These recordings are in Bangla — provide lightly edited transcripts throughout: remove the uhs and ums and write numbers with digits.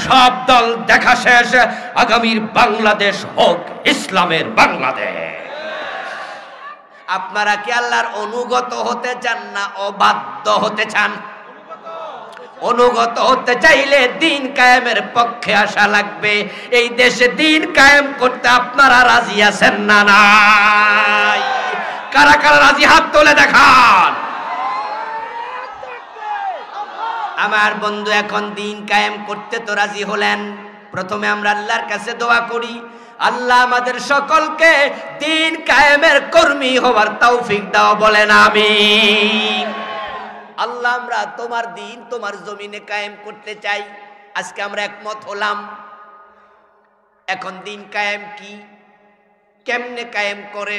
সব দল দেখা শেষ, আগামীর বাংলাদেশ হোক ইসলামের বাংলাদেশ। আপনারা কি আল্লাহর অনুগত হতে চান না অবাধ্য হতে চান? অনুগত হতে চাইলে দিন কায়েমের পক্ষে আসা লাগবে। এই দেশে দিন কায়েম করতে আপনারা রাজি আছেন না নাই? কারা কারা রাজি হাত তুলে দেখান। আমার বন্ধু, এখন দিন কায়েম করতে তো রাজি হলেন। প্রথমে আমরা আল্লাহর কাছে দোয়া করি, আল্লাহ আমাদের সকলকে দিন কায়েমের কর্মী হওয়ার তৌফিক দাও, বলেন আমিন। আল্লাহ, আমরা তোমার দিন তোমার জমিনে কায়েম করতে চাই। আজকে আমরা একমত হলাম। এখন দিন কায়েম কি, কেমনে কায়েম করে?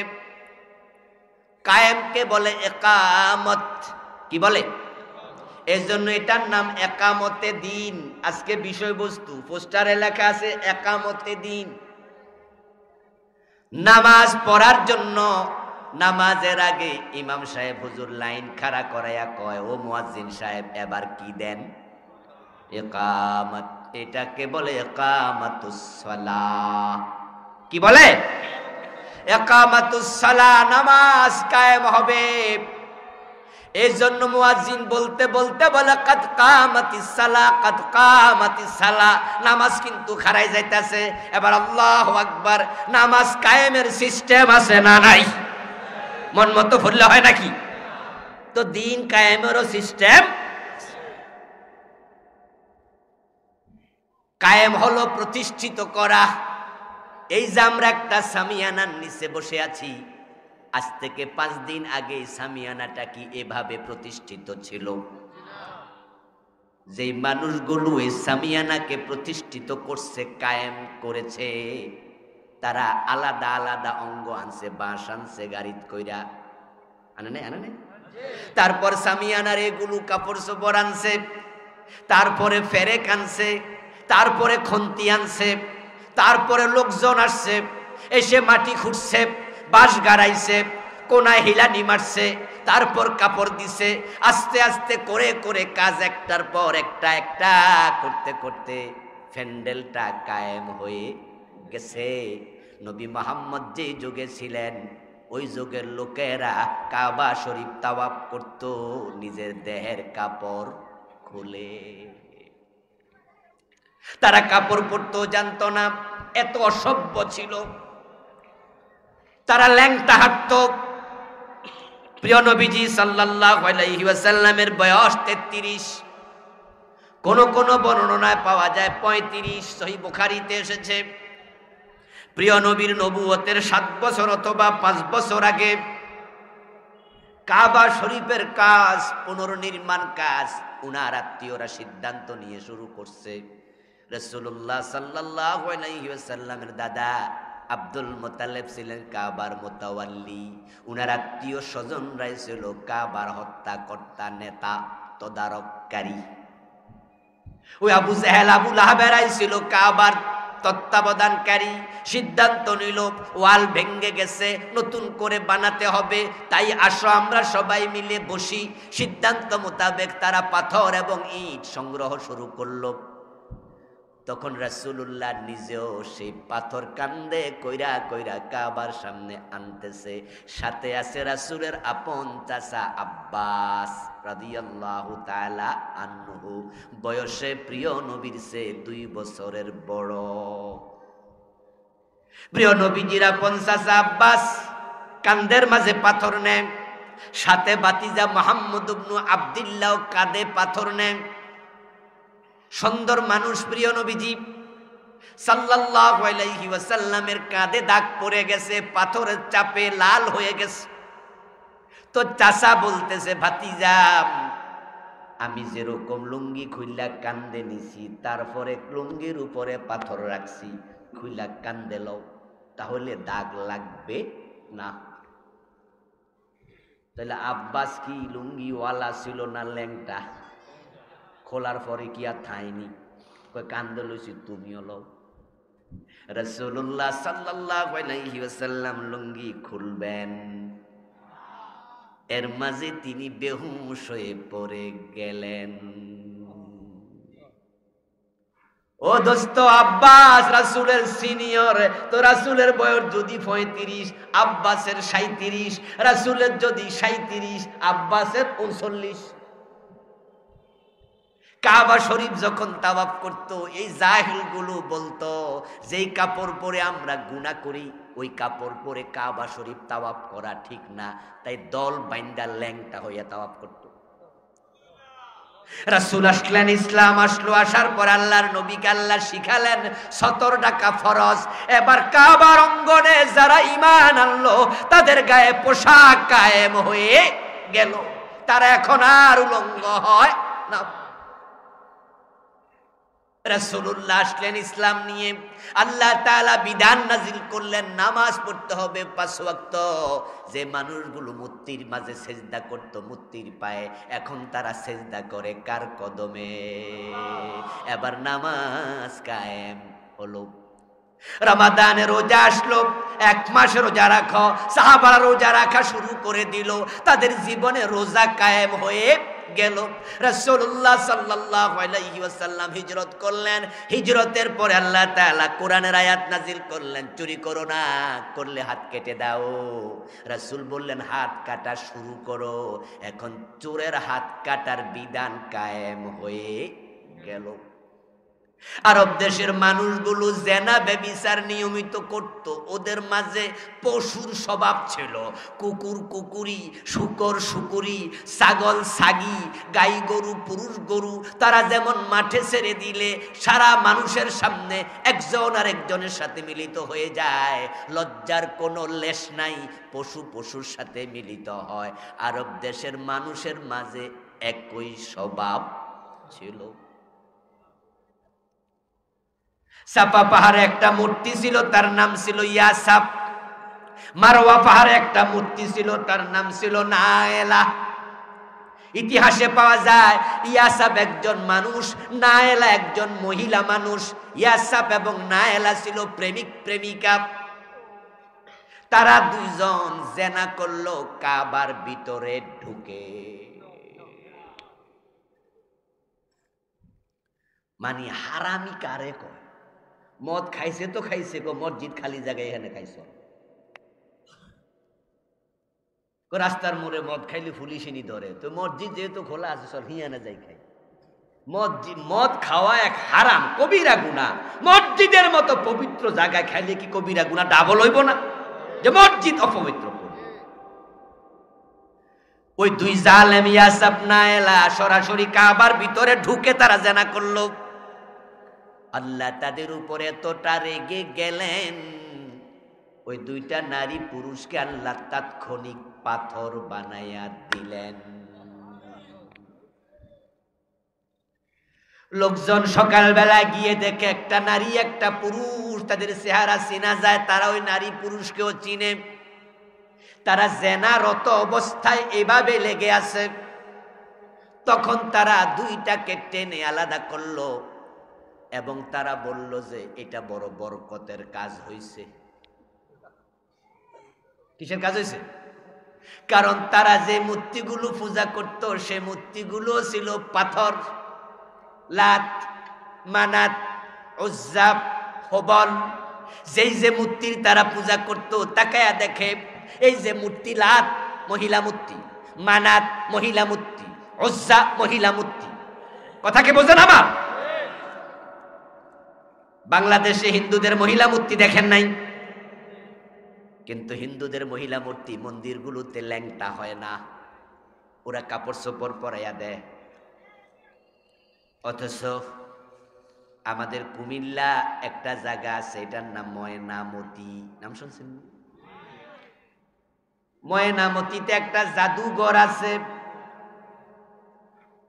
কায়েমকে বলে একামত। কি বলে? এর জন্য এটার নাম একামতে দিন। আজকে বিষয়বস্তু পোস্টারে লেখা আছে একামতে দিন। নামাজ পড়ার জন্য নামাজের আগে ইমাম সাহেব হুজুর লাইন খাড়া করাইয়া কয়, ও মুয়াজ্জিন সাহেব এবার কি দেন? ইকামত। এটাকে বলে ইকামাতুস সালাহ। কি বলে? ইকামাতুস সালাহ। নামাজ কায়েম হবে। এই জন্য মুয়াজ্জিন বলতে বলতে বলে কাদ কামাতিস সালাহ, কাদ কামাতিস সালাহ। নামাজ কিন্তু খাড়াই যাইতেছে। এবার আল্লাহু আকবার। নামাজ কায়েমের সিস্টেম আছে না নাই? মন মতো ফুললে হয় নাকি? তো দিন কায়েমেরও সিস্টেম। কায়েম হলো প্রতিষ্ঠিত করা। এই যে আমরা একটা সামিয়ানার নিচে বসে আছি, আজ থেকে 5 দিন আগে সামিয়ানাটা কি এভাবে প্রতিষ্ঠিত ছিল? যে মানুষগুলো এই সামিয়ানাকে প্রতিষ্ঠিত করছে, কায়েম করেছে, তারা আলাদা আলাদা অঙ্গ আনছে, বাঁশ আনছে, গাড়িত কইরা আনে নাই? তারপর সামিয়ানার এগুলো কাপড় চোপড় আনছে, তারপরে ফেরেক আনছে, তারপরে খন্তি আনছে, তারপরে লোকজন আসছে, এসে মাটি খুঁড়ছে, বাঁশ গাড়াইছে, কোনায় হিলানি মারছে, তারপর কাপড় দিছে। আস্তে আস্তে করে করে কাজ একটার পর একটা একটা করতে করতে প্যান্ডেলটা কায়েম হয়ে গেছে। নবী মুহাম্মদ যে যুগে ছিলেন, ওই যুগের লোকেরা কাবা শরীফ তাওয়াফ করত নিজের দেহের কাপড় খুলে। তারা কাপড় পরতে জানতো না, এত অসভ্য ছিল। তারা ল্যাংটা হাঁটত। প্রিয় নবীজি সাল্লাল্লাহু আলাইহি ওয়াসাল্লামের বয়স 33। কোন কোন বর্ণনায় পাওয়া যায় 35। সহিহ বুখারীতে এসেছে। প্রিয় নবীর নবুয়তের 7 বছর অথবা 5 বছর আগে কাবা শরীফের কাজ, পুনর্নির্মাণ কাজ উনার আত্মীয়রা সিদ্ধান্ত নিয়ে শুরু করছে। রাসূলুল্লাহ সাল্লাল্লাহু আলাইহি ওয়াসাল্লামের দাদা আব্দুল মুত্তালিব ছিলেন কাবার মুতাওয়াল্লি। উনার আত্মীয় স্বজনরাই ছিল কাবার হত্যাকর্তা, নেতা, তদারককারী। ওই আবু জাহেল, আবু লাহাবেরাই ছিল কাবার তত্ত্বাবধানকারী। সিদ্ধান্ত নিল ওয়াল ভেঙে গেছে, নতুন করে বানাতে হবে, তাই আসো আমরা সবাই মিলে বসি। সিদ্ধান্ত মোতাবেক তারা পাথর এবং ইট সংগ্রহ শুরু করলো। তখন রাসূলুল্লাহ নিজেও সেই পাথর কান্দে কইরা কইরা কাবার সামনে আনতেছে। সাথে আছে রাসূলের আপন চাচা আব্বাস রাদিয়াল্লাহু তাআলা আনহু, বয়সে প্রিয় নবীর চেয়ে 2 বছরের বড়। প্রিয় নবীজির আপন চাচা আব্বাস কান্দের মাঝে পাথর নেন, সাথে ভাতিজা মুহাম্মদ ইবনে আব্দুল্লাহ কাঁধে পাথর নেন। সুন্দর মানুষ প্রিয় নবীজি সাল্লাল্লাহু আলাইহি ওয়াসাল্লামের কাঁধে দাগ পড়ে গেছে, পাথরের চাপে লাল হয়ে গেছে। তো চাচা বলতেছে, ভাতিজা আমি যেরকম লুঙ্গি খুইলা কান্দে নিছি, তারপরে লুঙ্গির উপরে পাথর রাখছি, খুইলা কান্দে লও, তাহলে দাগ লাগবে না। তাহলে আব্বাস কি লুঙ্গিওয়ালা ছিল না ল্যাংটা? খোলার পরে কি আর থাইনি? কই কান্দে লইছি, তুমিও লও। রাসূলুল্লাহ সাল্লাল্লাহু আলাইহি ওয়াসাল্লাম লুঙ্গি খুলবেন, এর মাঝে তিনি বেহুশ হয়ে পড়ে গেলেন। ও ও দোস্ত, আব্বাস রাসূলের সিনিয়র, তো রাসূলের বয়স যদি 35, আব্বাসের 37, রাসূলের যদি 37, আব্বাসের 39। কাবা শরীফ যখন তাওয়াফ করত, এই জাহিলগুলো বলতো যেই কাপড় পরে আমরা গুনাহ করি, ওই কাপড় পরে কাবা শরীফ তাওয়াফ করা ঠিক না, তাই দল বাইন্দা ল্যাংটা হইয়া তাওয়াফ করত। রাসূল আসলেন, ইসলাম আসলো, আসার পর আল্লাহর নবীকে আল্লাহ শিখালেন 17 টাকা ফরজ। এবার কাবার অঙ্গনে যারা ঈমান আনলো তাদের গায়ে পোশাক কায়েম হয়ে গেল, তারা এখন আর উলঙ্গ হয় না। রাসূলুল্লাহ আসলেন ইসলাম নিয়ে, আল্লাহ তাআলা বিধান নাজিল করলেন নামাজ পড়তে হবে 5 ওয়াক্ত। যে মানুষগুলো মূর্তির মাঝে সেজদা করত মূর্তির পায়ে, এখন তারা সেজদা করে কার কদমে। এবার নামাজ কায়েম হলো। রমাদানে রোজা আসলো, 1 মাস রোজা রাখো, সাহাবারা রোজা রাখা শুরু করে দিল, তাদের জীবনে রোজা কায়েম হয়ে গেল। রাসূলুল্লাহ সাল্লাল্লাহু আলাইহি ওয়াসাল্লাম হিজরত করলেন, হিজরতের পরে আল্লাহ তাআলা কোরআনের আয়াত নাজিল করলেন, চুরি করো না, করলে হাত কেটে দাও। রাসূল বললেন হাত কাটা শুরু করো। এখন চোরের হাত কাটার বিধান কায়েম হয়ে গেল। আরব দেশের মানুষগুলো জেনা ব্যভিচার নিয়মিত করত, ওদের মাঝে পশুর স্বভাব ছিল। কুকুর কুকুরি, শুকর শুকুরি, ছাগল ছাগি, গাই গরু পুরুষ গরু, তারা যেমন মাঠে ছেড়ে দিলে সারা মানুষের সামনে একজন আর একজনের সাথে মিলিত হয়ে যায়, লজ্জার কোনো লেশ নাই, পশু পশুর সাথে মিলিত হয়। আরব দেশের মানুষের মাঝে একই স্বভাব ছিল। সাফা পাহাড়ে একটা মূর্তি ছিল, তার নাম ছিল ইয়াসাব। মারওয়া পাহাড়ে একটা মূর্তি ছিল, তার নাম ছিল নায়েলা। ইতিহাসে পাওয়া যায় ইয়াসাব একজন মানুষ, নায়েলা একজন মহিলা মানুষ। ইয়াসাব এবং নায়েলা ছিল প্রেমিক প্রেমিকা। তারা দুইজন জেনা করলো কাবার ভিতরে ঢুকে। মানে হারামি কারে কয়? মদ খাইছে তো খাইছে গো, মসজিদ খালি জায়গায় এখানে খাইছ। রাস্তার মোড়ে মদ খাইলে পুলিশিনি ধরে, তো মসজিদ যেহেতু খোলা আছে সব হিয়ানা যাই খাই। মদ খাওয়া এক হারাম, কবিরা গুনাহ। মসজিদের মতো পবিত্র জায়গায় খাইলে কি কবিরা গুনাহ ডাবল হইব না, যে মসজিদ অপবিত্র করবে? ওই দুই জালেম ইয়াসাব নায়েলা সরাসরি কাবার ভিতরে ঢুকে তারা জেনা করলো। আল্লাহ তাদের উপরে এতটা রেগে গেলেন, ওই দুইটা নারী পুরুষকে আল্লাহ তাৎক্ষণিক পাথর বানাইয়া দিলেন। লোকজন সকালবেলা গিয়ে দেখে একটা নারী একটা পুরুষ, তাদের চেহারা চেনা যায়, তারা ওই নারী পুরুষকেও চিনে। তারা জেনারত অবস্থায় এভাবে লেগে আছে। তখন তারা দুইটাকে টেনে আলাদা করলো এবং তারা বলল যে এটা বড় বরকতের কাজ হইছে। কিসের কাজ হইছে? কারণ তারা যে মূর্তিগুলো পূজা করত সে মূর্তিগুলো ছিল পাথর। লাত, মানাত, উজ্জা, হুবল, যেই যে মূর্তির তারা পূজা করত, তাকায়া দেখে এই যে মূর্তি, লাত মহিলা মূর্তি, মানাত মহিলা মূর্তি, উজ্জা মহিলা মূর্তি। কথা কি বোঝেন আমার? বাংলাদেশে হিন্দুদের মহিলা মূর্তি দেখেন নাই, কিন্তু হিন্দুদের মহিলা মূর্তি মন্দিরগুলোতে ল্যাংটা হয় না, ওরা কাপড় চোপড় পরাইয়া দেয়। অথচ আমাদের কুমিল্লা একটা জায়গা আছে, এটার নাম ময়নামতি, নাম শুনছেন? ময়নামতিতে একটা জাদুঘর আছে,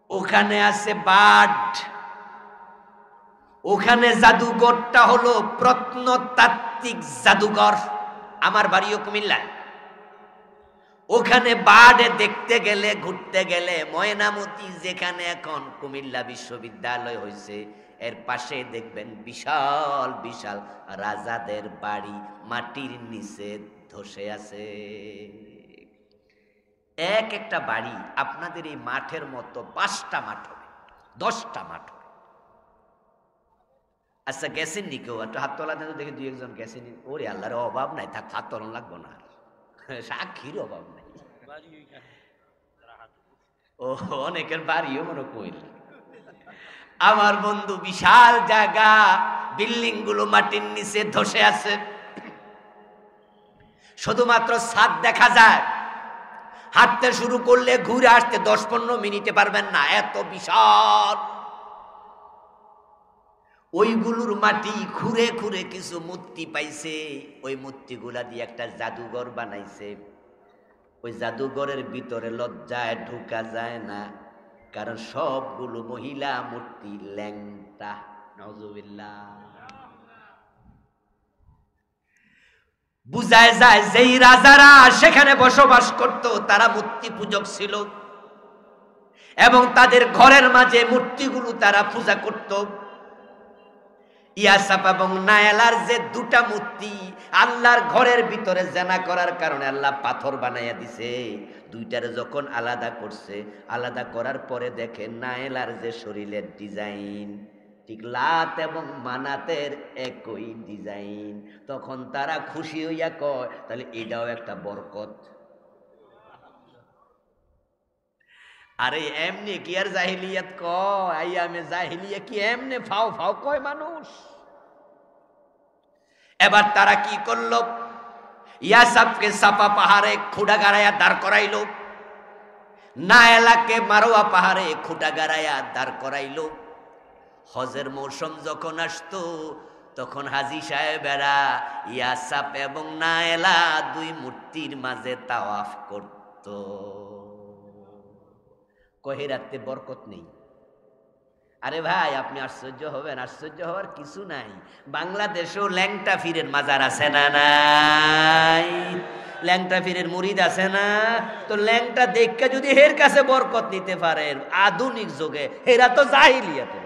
ওখানে আছে বার্ড। ওখানে জাদুঘরটা হলো প্রত্নতাত্ত্বিক জাদুঘর। আমার বাড়িও কুমিল্লা। ওখানে বার্ডে দেখতে গেলে, ঘুরতে গেলে, ময়নামতি যেখানে এখন কুমিল্লা বিশ্ববিদ্যালয় হয়েছে, এর পাশে দেখবেন বিশাল বিশাল রাজাদের বাড়ি মাটির নিচে ধসে আছে। এক একটা বাড়ি আপনাদের এই মাঠের মতো 5টা মাঠ হবে, 10টা মাঠ হবে। আচ্ছা গেছেন নি কেউ? একটু হাত তোলা দেন দেখে, দুই একজন গেছেন। ওরে আল্লাহর অভাব নাই, থাক হাত তোলন লাগবো না, সাক্ষীর অভাব নাই। ও অনেকের বাড়িও মনে কইল। আমার বন্ধু বিশাল জায়গা, বিল্ডিং গুলো মাটির নিচে ধসে আছে, শুধুমাত্র ছাদ দেখা যায়। হাঁটতে শুরু করলে ঘুরে আসতে 10-15 মিনিটে পারবেন না, এত বিশাল। ওইগুলোর মাটি খুঁড়ে খুঁড়ে কিছু মূর্তি পাইছে, ওই মূর্তিগুলা দিয়ে একটা জাদুঘর বানাইছে। ওই জাদুঘরের ভিতরে লজ্জায় ঢুকা যায় না, কারণ সবগুলো মহিলা মূর্তি ল্যাংটা। নাউজুবিল্লাহ। বুঝায় যায় যেই রাজারা সেখানে বসবাস করত তারা মূর্তি পূজক ছিল, এবং তাদের ঘরের মাঝে মূর্তিগুলো তারা পূজা করত। ইয়াসাপ এবং নায়ালার যে দুটা মূর্তি, আল্লাহর ঘরের ভিতরে জেনা করার কারণে আল্লাহ পাথর বানাইয়া দিছে। দুইটারে যখন আলাদা করছে, আলাদা করার পরে দেখে নায়ালার যে শরীরের ডিজাইন ঠিক লাত এবং মানাতের একই ডিজাইন। তখন তারা খুশি হইয়া কয় তাহলে এটাও একটা বরকত। আরে এমনি কি আর জাহিলিয়াত কয়? আইয়ামে জাহিলিয়া কি এমনি ফাও ফাও কয় মানুষ? এবার তারা কি করলো? ইয়াসাবকে সাফা পাহাড়ে খুঁড়া গাড়াইয়া দাঁড় করাইল, নায়ালাকে মারোয়া পাহাড়ে খুঁটা গাড়াইয়া দাঁড় করাইল। হজের মৌসুম যখন আসতো তখন হাজী সাহেবেরা ইয়াসাপ এবং নায়ালা দুই মূর্তির মাঝে তাওয়াফ করত। কহিরাতে বরকত নেই? আরে ভাই আপনি আশ্চর্য হবেন, আশ্চর্য হওয়ার কিছু নাই। বাংলাদেশেও ল্যাংটা ফিরের মাজার আছে না নাই? ল্যাংটা ফিরের মুরিদ আছে না? তো ল্যাংটা দেখে যদি এর কাছে বরকত নিতে পারেন আধুনিক যুগে, এরা তো জাহিলিয়াতের।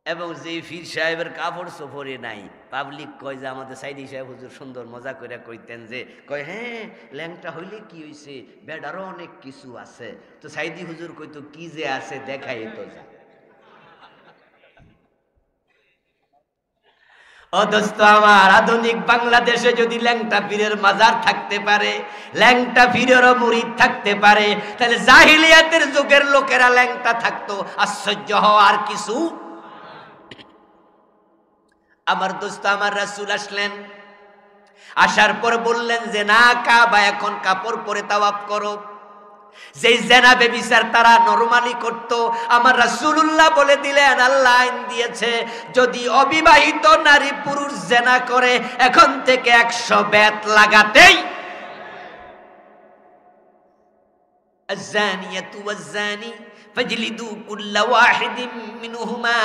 এবং যে ফির সাহেবের কাপড় সফরে নাই, পাবলিক কয় যে আমাদের সাইদি সাহেব হুজুর সুন্দর মজা করে কইতেন যে, কয় হ্যাঁ ল্যাংটা হইলে কি হইছে, বেডারও অনেক কিছু আছে। তো সাইদি হুজুর কইতো কি যে আছে দেখাই তো যা। ও দোস্ত আমার, আধুনিক বাংলাদেশে যদি ল্যাংটা পীরের মাজার থাকতে পারে, ল্যাংটা পীরেরও মুরিদ থাকতে পারে, তাহলে জাহিলিয়াতের যুগের লোকেরা ল্যাংটা থাকতো, আশ্চর্য হওয়ার কিছু। আমার দোস্ত আমার রাসূল আসলেন, আসার পর বললেন যে না, কাবা এখন কাপড় পরে তাওয়াফ করো। যেই জেনা বেবিচার তারা নরমালি করত, আমার রাসূলুল্লাহ বলে দিলেন, আল্লাহ আইন দিয়েছে যদি অবিবাহিত নারী পুরুষ জেনা করে এখন থেকে 100 বেত লাগাতেই। আয-যানিয়াতু ওয়াজ-যানি ফাজলিদু কুল্লা ওয়াহিদিন মিনহুমা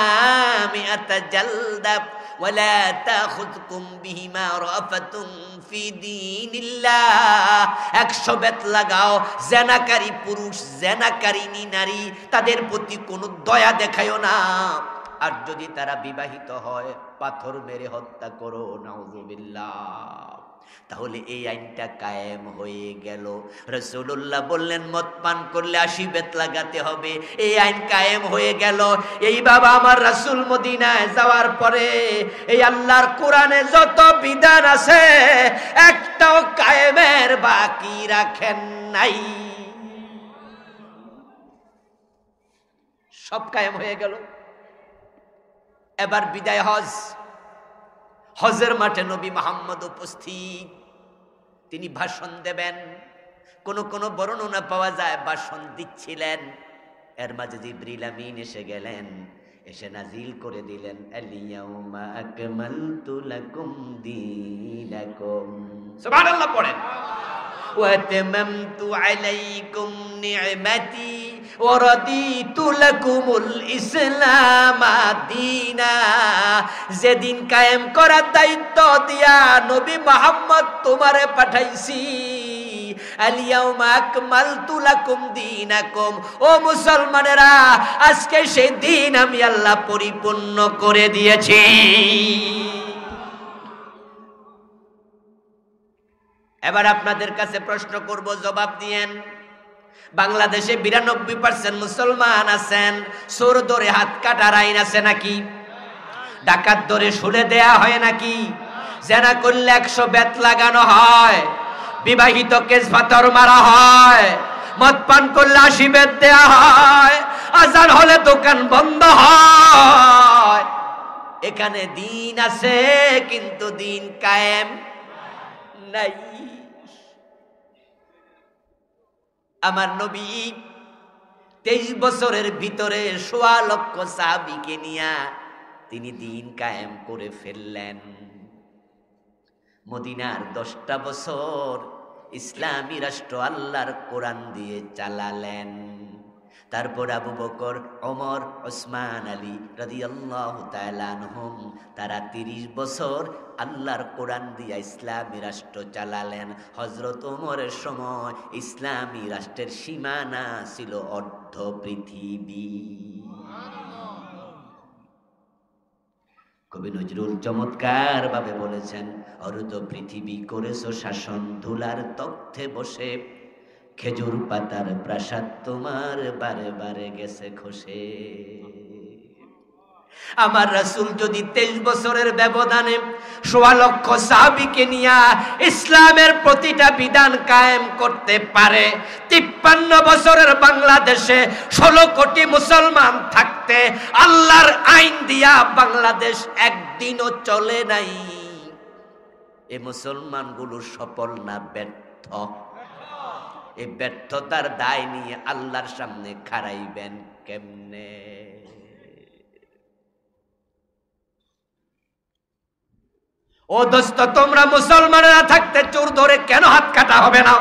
100 জালদা ওয়ালা তাখুযকুম বিহিমা রাফাতুন ফি দীনিল্লাহ। 100 বেত লাগাও। জেনাকারী পুরুষ, জেনাকারিনী নারী, তাদের প্রতি কোনো দয়া দেখায়ও না। আর যদি তারা বিবাহিত হয় পাথর মেরে হত্যা করো। নাউযুবিল্লাহ। তাহলে এই আইনটা কায়েম হয়ে গেল। রাসূলুল্লাহ বললেন মদ পান করলে 80 বেত লাগাতে হবে। এই আইন কায়েম হয়ে গেল। এই বাবা আমার রাসূল মদিনায় যাওয়ার পরে এই আল্লাহর কোরআনে যত বিধান আছে একটাও কায়েমের বাকি রাখেন নাই, সব কায়েম হয়ে গেল। এবার বিদায় হজ। হজের মাঠে নবী মুহাম্মদ উপস্থিত, তিনি ভাষণ দেবেন। কোন কোন বর্ণনা পাওয়া যায় ভাষণ দিচ্ছিলেন, এর মাঝে জিবরিল আমিন এসে গেলেন, এসে নাজিল করে দিলেন আল-ইয়াউমা আকমালতু লাকুম দীনাকুম। সুবহানাল্লাহ পড়েন। ওয়া তামামতু আলাইকুম নি'মাতি ওয়া রাদিতু লাকুমুল ইসলাম দীনা। যেদিন কায়েম করার দায়িত্ব দিয়া নবী মুহাম্মদ তোমারে পাঠাইছি, আল-ইয়াউমা আকমালতু লাকুম দীনাকুম, ও মুসলমানেরা আজকে সেই দিন আমি আল্লাহ পরিপূর্ণ করে দিয়েছি। এবার আপনাদের কাছে প্রশ্ন করব, জবাব দিয়েন। বাংলাদেশে 92% মুসলমান আছেন, চোর ধরে হাত কাটার আইন আছে নাকি? ডাকাত ধরে শুলে দেয়া হয় নাকি? জেনা করলে 100 বেত লাগানো হয়, বিবাহিত কেস পাথর মারা হয়, মদ পান করলে 80 বেত দেয়া হয়, আজান হলে দোকান বন্ধ হয়। এখানে দিন আছে কিন্তু দিন কায়েম নাই। আমার নবী 23 বছরের ভিতরে 1.25 লক্ষ সাহাবীকে নিয়া তিনি দিন কায়েম করে ফেললেন। মদিনার 10টা বছর ইসলামী রাষ্ট্র আল্লাহর কোরআন দিয়ে চালালেন। তারপর আবু বকর, ওমর, ওসমান আলী রাদিয়াল্লাহু তাআলা আনহুম তারা 30 বছর আল্লাহর কোরআন দিয়ে ইসলামী রাষ্ট্র চালালেন। হযরত ওমরের সময় ইসলামী রাষ্ট্রের সীমানা ছিল অর্ধ পৃথিবী। কবি নজরুল চমৎকার ভাবে বলেছেন, অর্ধ পৃথিবী করেছো শাসন, ধুলার তখ্তে বসে, খেজুর পাতার প্রাসাদ তোমার বারে বারে গেছে খসে। আমার রাসূল যদি 23 বছরের ব্যবধানে 1.25 লক্ষ সাহাবীকে নিয়ে ইসলামের প্রতিটা বিধান কায়েম করতে পারে, 53 বছরের বাংলাদেশে 16 কোটি মুসলমান থাকতে আল্লাহর আইন দিয়া বাংলাদেশ একদিনও চলে নাই, এ মুসলমানগুলো সফল না ব্যর্থ? এই ব্যর্থতার দায় নিয়ে আল্লাহর সামনে খাড়াইবেন কেমনে? ও দোস্ত, তোমরা মুসলমানেরা থাকতে চোর ধরে কেন হাত কাটা হবে না?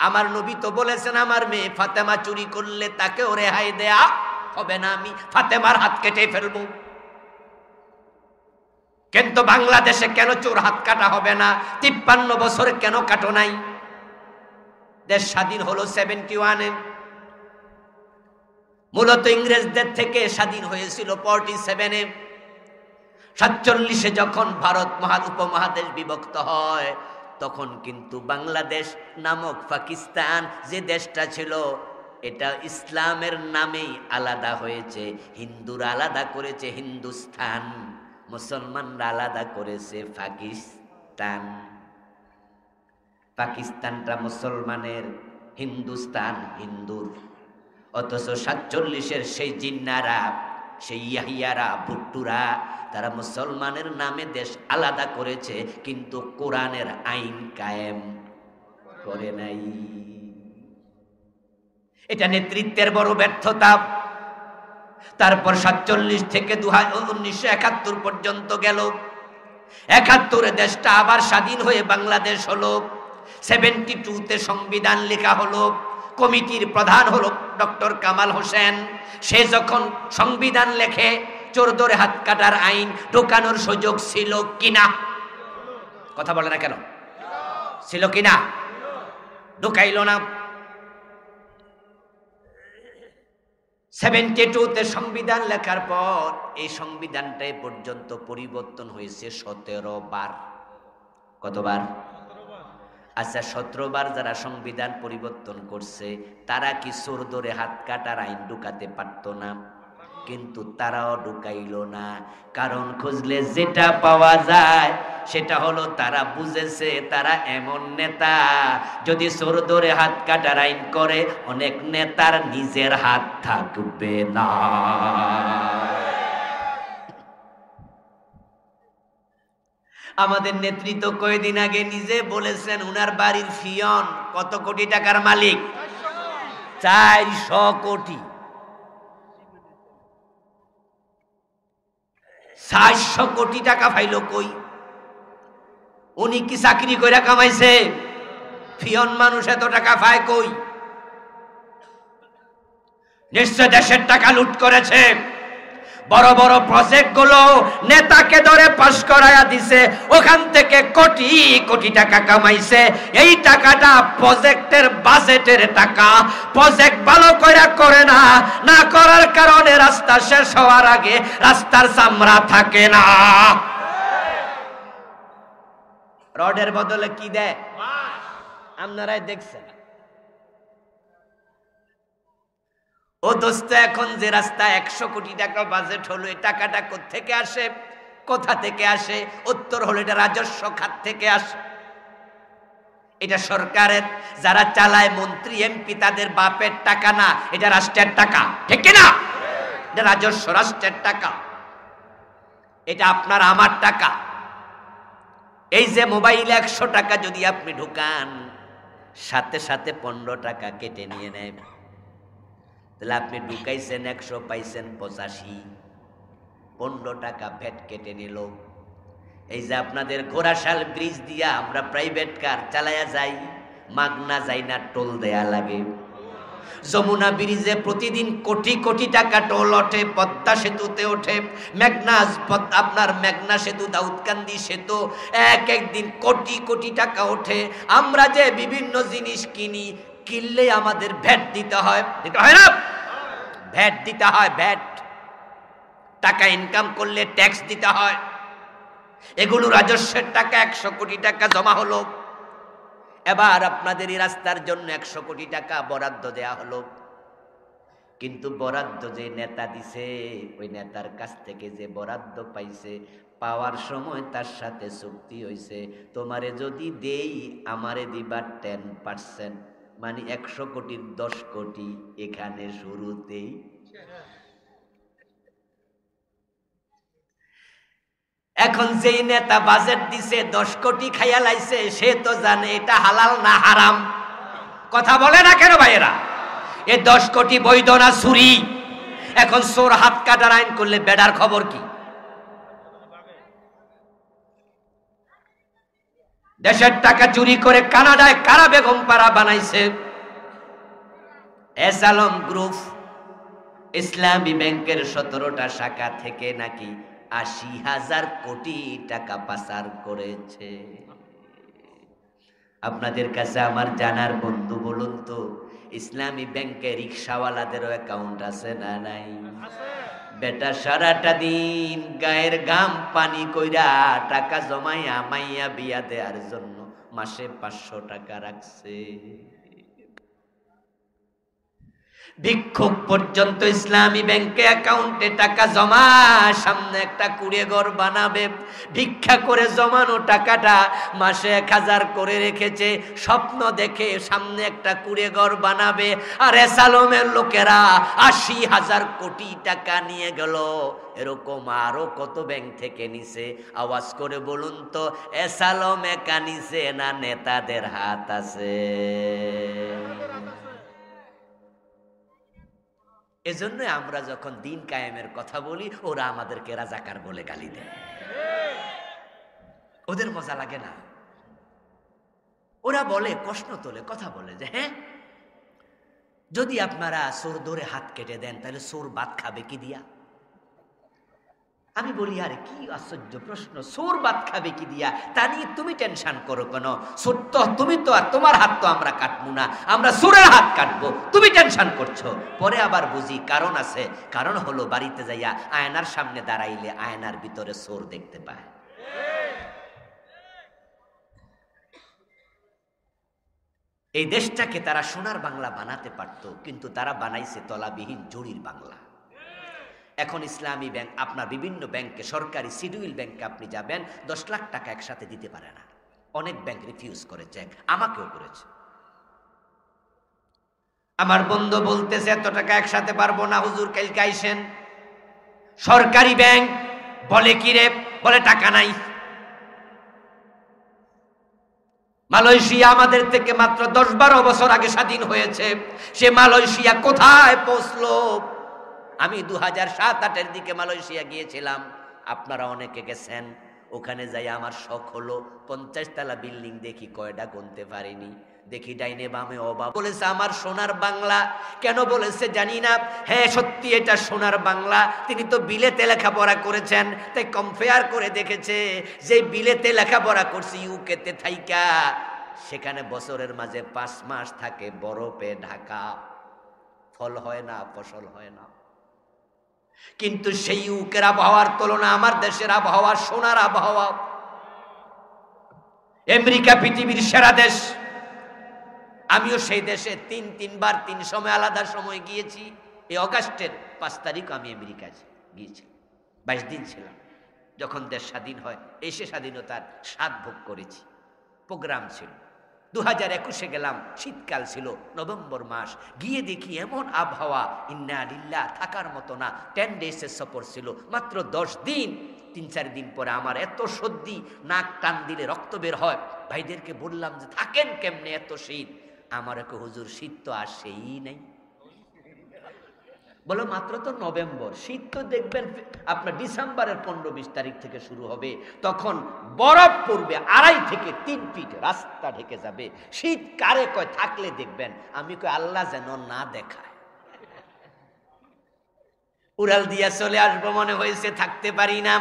আমার নবী তো বলেছেন, আমার মেয়ে ফাতেমা চুরি করলে তাকেও রেহাই দেয়া হবে না, আমি ফাতেমার হাত কেটে ফেলবো। কিন্তু বাংলাদেশে কেন চোর হাত কাটা হবে না? 53 বছরে কেন কাটো নাই? দেশ স্বাধীন হলো 71-এ, মূলত ইংরেজদের থেকে স্বাধীন হয়েছিল 47-এ। 47-এ যখন ভারত উপমহাদেশ বিভক্ত হয়, তখন কিন্তু বাংলাদেশ নামক পাকিস্তান যে দেশটা ছিল, এটা ইসলামের নামেই আলাদা হয়েছে। হিন্দুরা আলাদা করেছে হিন্দুস্তান, মুসলমানরা আলাদা করেছে পাকিস্তান। পাকিস্তানটা মুসলমানের, হিন্দুস্তান হিন্দুর। অথচ 47-এর সেই জিন্নারা, সেই ইয়াহিয়ারা, ভুট্টুরা, তারা মুসলমানের নামে দেশ আলাদা করেছে, কিন্তু কোরআনের আইন কায়েম করে নাই। এটা নেতৃত্বের বড় ব্যর্থতা। তারপর 47 থেকে 1971 পর্যন্ত গেল। 71-এ দেশটা আবার স্বাধীন হয়ে বাংলাদেশ হলো। 72-তে সংবিধান লেখা হলো। কমিটির প্রধান হলো ডক্টর কামাল হোসেন। সে যখন সংবিধান লেখে, চোর ধরে হাত কাটার আইন ঢোকানোর সুযোগ ছিল কিনা? কথা বলে না কেন? ছিল কিনা? ঢুকাইল না। 72-তে সংবিধান লেখার পর এই সংবিধানটাই পর্যন্ত পরিবর্তন হয়েছে 17 বার। কতবার? আচ্ছা, 17 বার যারা সংবিধান পরিবর্তন করছে, তারা কি চোর ধরে হাত কাটার আইন ঢুকাতে পারত না? কিন্তু তারাও ঢুকাইল না। কারণ খুঁজলে যেটা পাওয়া যায় সেটা হলো, তারা বুঝেছে তারা এমন নেতা, যদি চোর ধরে হাত কাটার আইন করে, অনেক নেতার নিজের হাত থাকবে না। আমাদের নেতৃত্ব কয়েকদিন আগে নিজে বলেছেন, উনার বাড়ির ফিয়ন কত কোটি টাকার মালিক? 400 কোটি। 400 কোটি টাকা পাইল কই? উনি কি চাকরি করে কামাইছে? ফিয়ন মানুষ এত টাকা পায় কই? নিশ্চয় দেশের টাকা লুট করেছে। বড় বড় প্রজেক্ট গুলো নেতাকে ধরে পাস করায়া দিছে, ওখান থেকে কোটি কোটি টাকা কামাইছে। এই টাকাটা প্রজেক্টের বাজেটের টাকা। প্রজেক্ট ভালো করে না, না করার কারণে রাস্তা শেষ হওয়ার আগে রাস্তার চামড়া থাকে না। রডের বদলে কি দেয়? আপনারাই দেখছেন। ও দোস্ত, এখন যে রাস্তা 100 কোটি টাকা বাজেট হলো, এই টাকাটা কোত্থেকে আসে, কোথা থেকে আসে? উত্তর হলো এটা রাজস্ব খাত থেকে আসে। এটা সরকারের যারা চালায়, মন্ত্রী এমপি, তাদের বাপের টাকা না, এটা রাষ্ট্রের টাকা, ঠিক কিনা? এটা রাজস্ব, রাষ্ট্রের টাকা, এটা আপনার আমার টাকা। এই যে মোবাইলে 100 টাকা যদি আপনি ঢুকান, সাথে সাথে 15 টাকা কেটে নিয়ে নেন। তাহলে আপনি ঢুকাইছেন 100, পাইছেন 85, 15 টাকা ভ্যাট কেটে নিল। এই যে আপনাদের ঘোড়াশাল ব্রিজ দিয়া আমরা প্রাইভেট কার চালায়া যাই, মাগনা যাই না, টোল দেয়া লাগে। যমুনা ব্রিজে প্রতিদিন কোটি কোটি টাকা টোল ওঠে, পদ্মা সেতুতে ওঠে, আপনার মেঘনা সেতু, দাউদকান্দি সেতু, একদিন কোটি কোটি টাকা ওঠে। আমরা যে বিভিন্ন জিনিস কিনলে আমাদের ভ্যাট দিতে হয়, দিতে হয় না? ভ্যাট দিতে হয়, ভ্যাট। টাকা ইনকাম করলে ট্যাক্স দিতে হয়। এগুলো রাজস্বের টাকা। 100 কোটি টাকা জমা হলো। এবার আপনাদের এই রাস্তার জন্য 100 কোটি টাকা বরাদ্দ দেয়া হলো। কিন্তু বরাদ্দ যে নেতা দিছে, ওই নেতার কাছ থেকে যে বরাদ্দ পাইছে, পাওয়ার সময় তার সাথে চুক্তি হইছে, তোমারে যদি দেই আমারে দিবার 10%, মানে 100 কোটির 10 কোটি এখানে শুরুতেই। এখন যেই নেতা বাজেট দিছে 10 কোটি খাইয়া লাইছে, সে তো জানে এটা হালাল না হারাম। কথা বলে না কেন ভাইয়েরা? এ 10 কোটি বৈধ না চুরি? এখন চোর হাত কাটার আইন করলে বেডার খবর কি? দেশের টাকা চুরি করে কানাডায় কারা বেগম পাড়া বানাইছে। এস আলম গ্রুপ ইসলামী ব্যাংকের 17টা শাখা থেকে নাকি 80,000 কোটি টাকা পাচার করেছে। আপনাদের কাছে আমার জানার বন্ধু, বলুন তো, ইসলামী ব্যাংকে রিকশাওয়ালাদেরও অ্যাকাউন্ট আছে না নাই? বেটা সারাটা দিন গায়ের ঘাম পানি কইরা টাকা জমাইয়া মাইয়া বিয়া দেওয়ার জন্য মাসে 500 টাকা রাখছে। ভিক্ষুক পর্যন্ত ইসলামী ব্যাংকে অ্যাকাউন্টে টাকা জমা, সামনে একটা কুড়ে ঘর বানাবে, ভিক্ষা করে জমানো টাকাটা মাসে 1000 করে রেখেছে, স্বপ্ন দেখে সামনে একটা কুড়ে ঘর বানাবে। আর এসালমের লোকেরা 80,000 কোটি টাকা নিয়ে গেল। এরকম আরো কত ব্যাংক থেকে নিছে? আওয়াজ করে বলুন তো, এসালম একা নিছে না নেতাদের হাত আছে? এজন্য আমরা যখন দিন কায়েমের কথা বলি, ওরা আমাদেরকে রাজাকার বলে গালি দেয়। ওদের মজা লাগে না? ওরা বলে, প্রশ্ন তোলে, কথা বলে যে হ্যাঁ, যদি আপনারা চোর ধরে হাত কেটে দেন, তাহলে চোর ভাত খাবে কি দিয়া? আমি বলি, আরে কি আশ্চর্য প্রশ্ন, চোর ভাত খাবে কি দিয়া? তা নিয়ে তুমি টেনশন করো কেন? সত্য তুমি তো, আর তোমার হাত তো আমরা কাটবো না, আমরা চোরের হাত কাটবো, তুমি টেনশন করছো। পরে আবার বুঝি কারণ আছে। কারণ হলো, বাড়িতে যাইয়া আয়নার সামনে দাঁড়াইলে আয়নার ভিতরে চোর দেখতে পায়। এই দেশটাকে তারা সোনার বাংলা বানাতে পারত, কিন্তু তারা বানাইছে তলাবিহীন জুড়ির বাংলা। এখন ইসলামী ব্যাংক, আপনার বিভিন্ন ব্যাংকে, সরকারি শিডিউল ব্যাংকে আপনি যাবেন, 10 লাখ টাকা একসাথে দিতে পারে না। অনেক ব্যাংক রিফিউজ করেছে, আমাকেও করেছে। আমার বন্ধু বলতেছে, এত টাকা একসাথে পারবো না হুজুর, কালকে আইসেন। সরকারি ব্যাংক বলে কি রে? বলে টাকা নাই। মালয়েশিয়া আমাদের থেকে মাত্র 10-12 বছর আগে স্বাধীন হয়েছে। সে মালয়েশিয়া কোথায় পৌঁছলো? আমি 2007-08-এর দিকে মালয়েশিয়া গিয়েছিলাম, আপনারা অনেকে গেছেন। ওখানে যাই আমার শখ হলো, 50 তলা বিল্ডিং দেখি, কয়টা গুনতে পারিনি। দেখি ডাইনে বামে অভাব। বলেছে আমার সোনার বাংলা। কেন বলেছে জানি না। হ্যাঁ, সত্যি এটা সোনার বাংলা। তিনি তো বিলেতে লেখাপড়া করেছেন, তাই কম্পেয়ার করে দেখেছে যে বিলেতে লেখাপড়া করছে, ইউকেতে থাইকা, সেখানে বছরের মাঝে 5 মাস থাকে বরফে ঢাকা, ফল হয় না, ফসল হয় না। কিন্তু সেই ইউকের আবহাওয়ার তুলনা আমার দেশের আবহাওয়া সোনার আবহাওয়া। আমেরিকা পৃথিবীর সেরা দেশ, আমিও সেই দেশে তিনবার 3 সময় আলাদা সময় গিয়েছি। এই অগাস্টের 5 তারিখ আমি আমেরিকায় গিয়েছি, 22 দিন ছিলাম। যখন দেশ স্বাধীন হয় এসে স্বাধীনতার স্বাদ ভোগ করেছি। প্রোগ্রাম ছিল 2021-এ গেলাম, শীতকাল ছিল, নভেম্বর মাস। গিয়ে দেখি এমন আবহাওয়া, ইন্না লিল্লাহ, থাকার মতো না। 10 ডেজের সফর ছিল, মাত্র 10 দিন। 3-4 দিন পরে আমার এত সর্দি, নাক টান দিলে রক্ত বের হয়। ভাইদেরকে বললাম যে থাকেন কেমনে এত শীত? আমার এক হুজুর, শীত তো আসেই নাই। বলো মাত্র তো নভেম্বর, শীত তো দেখবেন আপনার ডিসেম্বরের 15-20 তারিখ থেকে শুরু হবে। তখন বরফ পড়বে 2.5 থেকে 3 ফিট, রাস্তা ঢেকে যাবে। শীত কারে কয়? থাকলে দেখবেন। আমি কই আল্লাহ যেন না দেখায়। উড়াল দিয়া চলে আসবো মনে হয়েছে, থাকতে পারি না।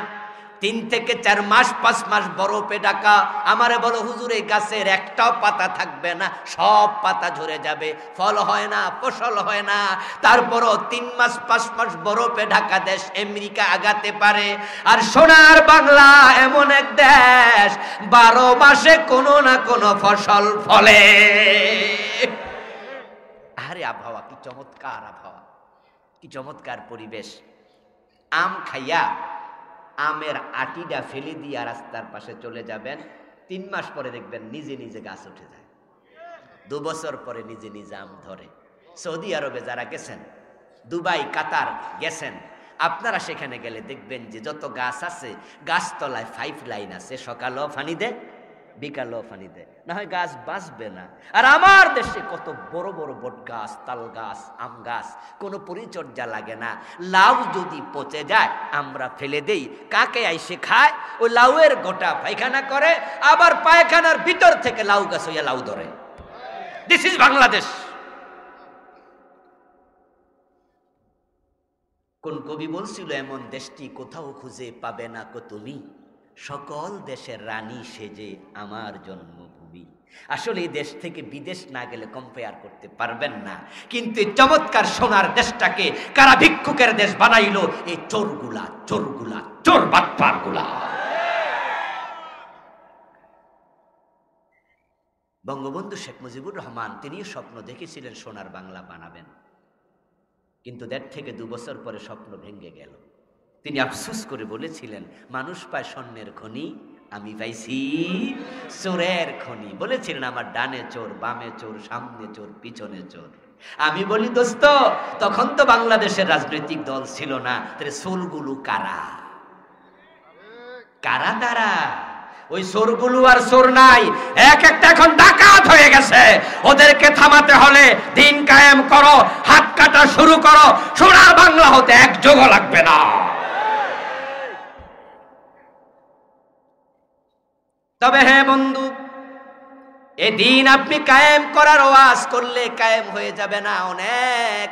3 থেকে 4 মাস 5 মাস বরফে ঢাকা। আমারে বলো হুজুর এই গাছের একটাও পাতা থাকবে না, সব পাতা ঝরে যাবে, ফল হয় না, ফসল হয় না। তারপরও 3 মাস 5 মাস বরফে ঢাকা দেশ আমেরিকা আগাতে পারে। আর সোনার বাংলা এমন এক দেশ, 12 মাসে কোনো না কোনো ফসল ফলে। আরে আবহাওয়া কি চমৎকার, আবহাওয়া কি চমৎকার পরিবেশ। আম খাইয়া আমের আটিটা ফেলে দিয়া রাস্তার পাশে চলে যাবেন, 3 মাস পরে দেখবেন নিজে নিজে গাছ উঠে যায়। 2 বছর পরে নিজে নিজে আম ধরে। সৌদি আরবে যারা গেছেন, দুবাই, কাতার গেছেন, আপনারা সেখানে গেলে দেখবেন যে যত গাছ আছে গাছতলায় 5 লাইন আছে। সকালেও পানি দেয়, বিকালেও পানি দেয়, না হয় গাছ বাঁচবে না। আর আমার দেশে কত বড় বড় বট গাছ, তাল গাছ, আম গাছ, কোনো পরিচর্যা লাগে না। লাউ যদি পচে যায় আমরা ফেলে দেই, কাকে আইসে খায়, ওই লাউয়ের গোটা পায়খানা করে, আবার পায়খানার ভিতর থেকে লাউ গাছ হইয়া লাউ ধরে। This is Bangladesh. কোন কবি বলছিল, এমন দেশটি কোথাও খুঁজে পাবে না কো তুমি, সকল দেশের রানী সেজে আমার জন্মভূমি। আসলে এই দেশ থেকে বিদেশ না গেলে কম্পেয়ার করতে পারবেন না। কিন্তু এই চমৎকার সোনার দেশটাকে কারা ভিক্ষুকের দেশ বানাইলো? এই চোরগুলা, চোর বাটপারগুলা। বঙ্গবন্ধু শেখ মুজিবুর রহমান তিনিও স্বপ্ন দেখেছিলেন সোনার বাংলা বানাবেন, কিন্তু 1.5 থেকে 2 বছর পরে স্বপ্ন ভেঙে গেল। তিনি আফসোস করে বলেছিলেন, মানুষ পায় স্বর্ণের খনি, আমি পাইছি চোরের খনি। বলেছিলেন আমার ডানে চোর, বামে চোর, সামনে চোর, পিছনে চোর। আমি বলি দোস্ত, তখন তো বাংলাদেশের রাজনৈতিক দল ছিল না, তাহলে চোরগুলো কারা? কারা তারা? ওই চোরগুলো আর চোর নাই, এক একটা এখন ডাকাত হয়ে গেছে। ওদেরকে থামাতে হলে দিন কায়েম করো, হাত কাটা শুরু করো, সোনার বাংলা হতে এক যোগও লাগবে না। তবে হ্যাঁ বন্ধু, এই দিন আপনি কায়েম করার ওয়াজ করলে কায়েম হয়ে যাবে না। অনেক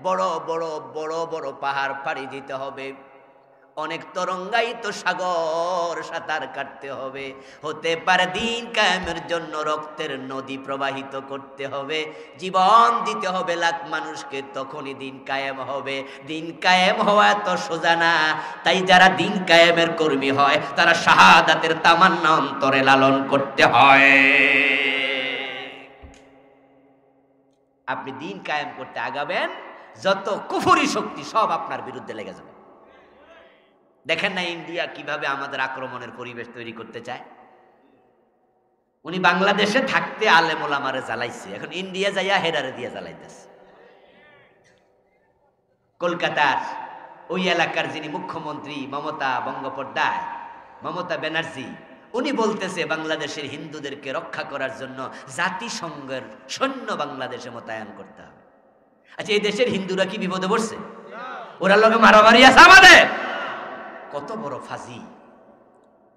বড় বড় বড় বড় পাহাড় পাড়ি দিতে হবে, অনেক তরঙ্গায়িত সাগর সাঁতার কাটতে হবে। হতে পারে দিন কায়েমের জন্য রক্তের নদী প্রবাহিত করতে হবে, জীবন দিতে হবে লাখ মানুষকে, তখনই দিন কায়েম হবে। দিন কায়েম হওয়া এত সোজা না। তাই যারা দিন কায়েমের কর্মী হয় তারা শাহাদাতের তামান্না অন্তরে লালন করতে হয়। আপনি দিন কায়েম করতে আগাবেন, যত কুফরি শক্তি সব আপনার বিরুদ্ধে লেগে যাবে। দেখেন না ইন্ডিয়া কিভাবে আমাদের আক্রমণের পরিবেশ তৈরি করতে চায়। উনি বাংলাদেশে থাকতে আলেম ওলামারে জ্বালাইছে, এখন ইন্ডিয়া যাইয়া হেডারে দিয়ে জ্বালাইতেছে। কলকাতার ওই এলাকার যিনি মুখ্যমন্ত্রী মমতা বন্দ্যোপাধ্যায়, মমতা ব্যানার্জি, উনি বলতেছে বাংলাদেশের হিন্দুদেরকে রক্ষা করার জন্য জাতিসংঘের সৈন্য বাংলাদেশে মোতায়েন করতে হবে। আচ্ছা, এই দেশের হিন্দুরা কি বিপদে পড়ছে? ওরা লোকে মারামারি আছে আমাদের? কত বড় ফাজি!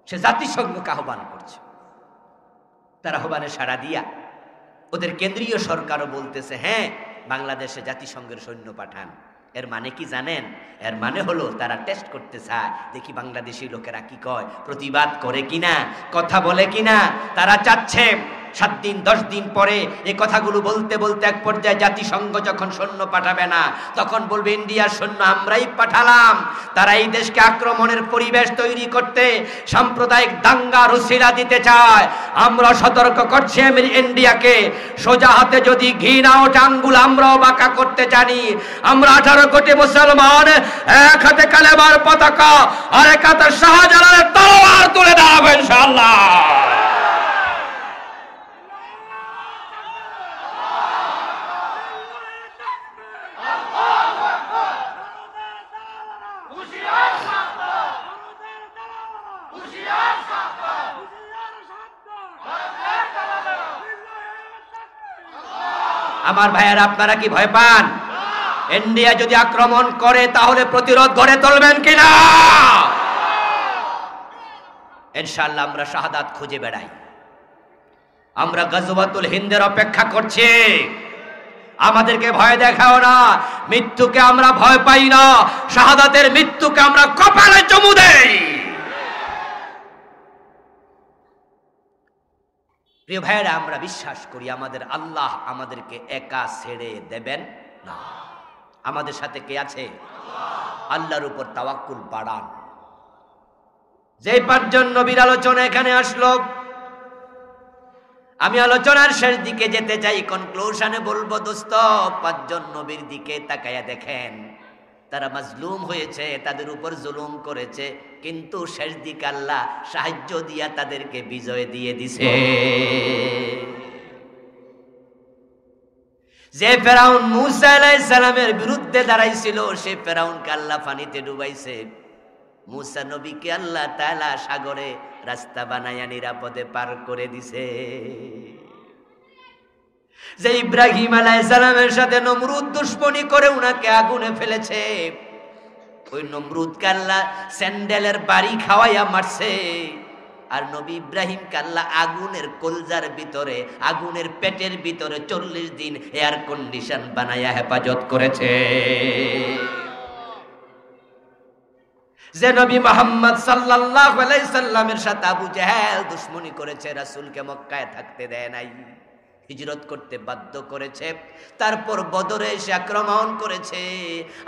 সে জাতিসংঘকে আহ্বান করছে। তার আহ্বানে সাড়া দিয়া ওদের কেন্দ্রীয় সরকারও বলতেছে হ্যাঁ বাংলাদেশে জাতিসংঘের সৈন্য পাঠান। এর মানে কি জানেন? এর মানে হলো তারা টেস্ট করতে চায়, দেখি বাংলাদেশি লোকেরা কি কয়, প্রতিবাদ করে কিনা, কথা বলে কিনা। তারা চাচ্ছে 7 দিন 10 দিন পরে এই কথাগুলো বলতে বলতে এক পর্যায়ে জাতিসংঘ যখন সৈন্য পাঠাবে না, তখন বলবে ইন্ডিয়ার সৈন্য আমরাই পাঠালাম। তারা এই দেশকে আক্রমণের পরিবেশ তৈরি করতে সাম্প্রদায়িক দাঙ্গার উসিলা দিতে চায়। আমরা সতর্ক করছি ইন্ডিয়াকে, সোজা হাতে যদি ঘি না ওঠে আঙ্গুল আমরাও বাঁকা করতে জানি। আমরা 18 কোটি মুসলমান এক হাতে কালেমার পতাকা আর এক হাতে শাহজালালের তলোয়ার তুলে দাঁড়াবো ইনশাআল্লাহ। আমার ভাইয়েরা, আপনারা কি ভয় পান? ইন্ডিয়া যদি আক্রমণ করে তাহলে প্রতিরোধ গড়ে তুলবেন কিনা? ইনশাআল্লাহ আমরা শাহাদাত খুঁজে বেড়াই। আমরা গজওয়াতুল হিন্দের অপেক্ষা করছি। আমাদেরকে ভয় দেখাও না, মৃত্যুকে আমরা ভয় পাই না, শাহাদাতের মৃত্যুকে আমরা কপালে চুমু দেই। প্রিয় ভাইয়েরা, আমরা বিশ্বাস করি আমাদের আল্লাহ আমাদেরকে একা ছেড়ে দেবেন না। আমাদের সাথে কে আছে? আল্লাহর উপর তাওয়াক্কুল বাড়ান। যে 5 জন নবীর আলোচনা এখানে আসলো, আমি আলোচনার শেষ দিকে যেতে চাই, কনক্লুশনে বলবো দোস্ত, 5 জন নবীর দিকে তাকায়া দেখেন। তারা মাজলুম হয়েছে, তাদের উপর জুলুম করেছে, কিন্তু শেষ দিকে আল্লাহ সাহায্য দিয়া তাদেরকে বিজয় দিয়ে দিছে। যে ফেরাউন মূসা আলাইহিস সালামের বিরুদ্ধে দাঁড়াইছিল, সে ফেরাউনকে আল্লাহ পানিতে ডুবাইছে। মূসা নবীকে আল্লাহ তাআলা সাগরে রাস্তা বানায়া নিরাপদে পার করে দিছে। যে ইব্রাহিম আলাইহিস সালামের সাথে নমরুদ দুশমনি করে উনাকে আগুনে ফেলেছে, ওই নমরুদকে আল্লাহ স্যান্ডেলের বাড়ি খাওয়াইয়া মারছে। আর নবী ইব্রাহিমকে আল্লাহ আগুনের কলজার ভিতরে, আগুনের পেটের ভিতরে 40 দিন এয়ার কন্ডিশন বানায়া হেফাজত করেছে। যে নবী মুহাম্মদ সাল্লাল্লাহু আলাইহি সাল্লামের সাথে আবু জাহেল দুশমনি করেছে, রাসূলকে মক্কায় থাকতে দেয় নাই, হিজরত করতে বাধ্য করেছে, তারপর বদরে এসে আক্রমণ করেছে।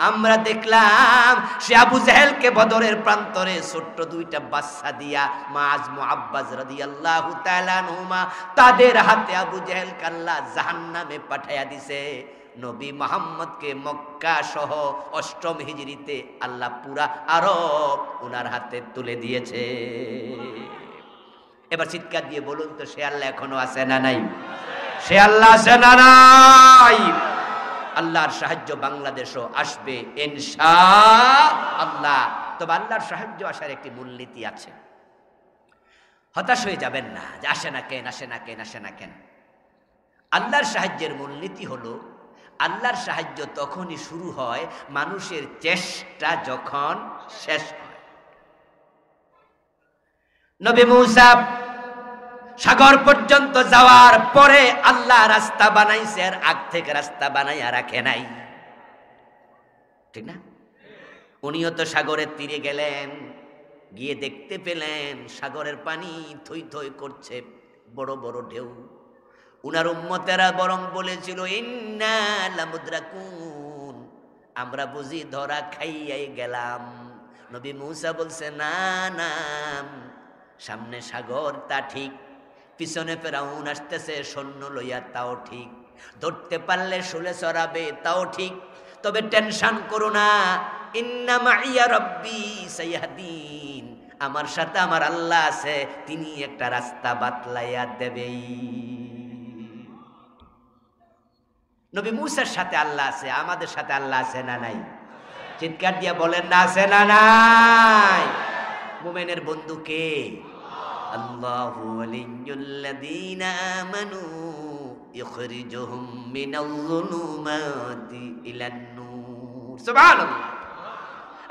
আমরা দেখলাম সে আবু জাহেলকে বদরের প্রান্তরে ছোট্ট 2টা বাচ্চা দিয়া, মাআজ মুআব্বাজ রাদিয়াল্লাহু তাআলা আনহুমা, তাদের হাতে আবু জাহেলকে আল্লাহ জাহান্নামে পাঠাইয়া দিছে। নবী মুহাম্মদকে মক্কা সহ 8ম হিজরিতে আল্লাহ পুরা আরব উনার হাতে তুলে দিয়েছে। এবার চিৎকার দিয়ে বলুন তো, সে আল্লাহ এখনো আছে না নাই? সে আল্লাহ আছে না নাই? আল্লাহর সাহায্য বাংলাদেশও আসবে ইনশাআল্লাহ। তবে আল্লাহর সাহায্য আসার একটি মূলনীতি আছে। হতাশ হয়ে যাবেন না যে আসে না কেন, আসে না কেন, আসে না কেন। আল্লাহর সাহায্যের মূলনীতি হলো, আল্লাহর সাহায্য তখনই শুরু হয় মানুষের চেষ্টা যখন শেষ হয়। নবী মূসা সাগর পর্যন্ত যাওয়ার পরে আল্লাহ রাস্তা বানাইছে, আর আগ থেকে রাস্তা বানাইয়া রাখে নাই, ঠিক না? উনিও তো সাগরের তীরে গেলেন, গিয়ে দেখতে পেলেন সাগরের পানি থই থই করছে, বড় বড় ঢেউ। উনার উম্মতেরা বরং বলেছিল, ইন্না লামুদরাকুন, আমরা বুঝি ধরা খাইয়াই গেলাম। নবী মূসা বলছে, না না, সামনে সাগর তা ঠিক, পিছনে ফেরাউন আসতেছে সৈন্য লইয়া তাও ঠিক, ধরতে পারলে শুলে চড়াবে তাও ঠিক, তবে টেনশন করো না, ইন্না মাইয়া রব্বি সাইয়াহদিন, আমার সাথে আমার আল্লাহ আছে, তিনি একটা রাস্তা বাতলাইয়া দেবেই। নবী মূসার সাথে আল্লাহ আছে, আমাদের সাথে আল্লাহ আছে না নাই? চিৎকার দিয়া বলেন না, আছে না নাই? মুমিনের বন্ধু কে? আল্লাহু ওয়ালিয়্যুল্লাযীনা আমানু ইখরিজুহুম মিনাল-যুলুমাতি ইলান-নূর। সুবহানাল্লাহ।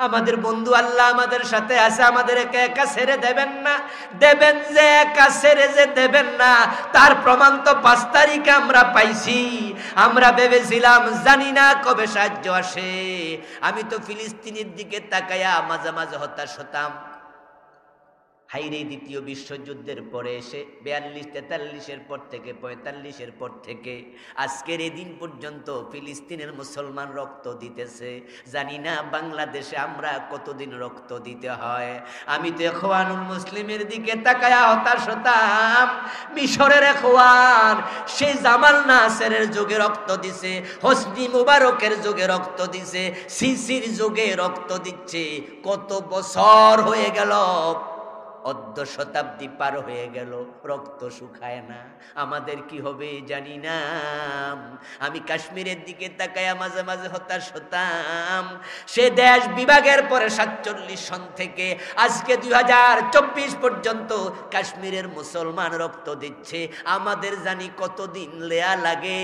আমাদের বন্ধু আল্লাহ আমাদের সাথে আছে, আমাদের একা একা ছেড়ে দেবেন না। দেবেন যে, একা ছেড়ে যে দেবেন না, তার প্রমাণ তো 5 তারিখে আমরা পাইছি। আমরা ভেবেছিলাম জানি না কবে সাহায্য আসে। আমি তো ফিলিস্তিনের দিকে তাকায়া মাঝে মাঝে হতাশ হতাম, হাইরে দ্বিতীয় বিশ্বযুদ্ধের পরে এসে 42-43-এর পর থেকে 45-এর পর থেকে আজকের এই দিন পর্যন্ত ফিলিস্তিনের মুসলমান রক্ত দিতেছে। জানি না বাংলাদেশে আমরা কতদিন রক্ত দিতে হয়। আমি তো ইখওয়ানুল মুসলিমের দিকে তাকায়া হতাশ হতাম। মিশরের ইখওয়ান সেই জামাল নাসেরের যুগে রক্ত দিছে, হোসনি মুবারকের যুগে রক্ত দিছে, সিসির যুগে রক্ত দিচ্ছে। কত বছর হয়ে গেল, অর্ধ শতাব্দী পার হয়ে গেল, রক্ত শুকায় না। আমাদের কি হবে জানি না। আমি কাশ্মীরের দিকে তাকায়া মাঝে মাঝে হতাশ হতাম। সে দেশ বিভাগের পরে 47 সন থেকে আজকে 2024 পর্যন্ত কাশ্মীরের মুসলমান রক্ত দিচ্ছে। আমাদের জানি কতদিন লেয়া লাগে,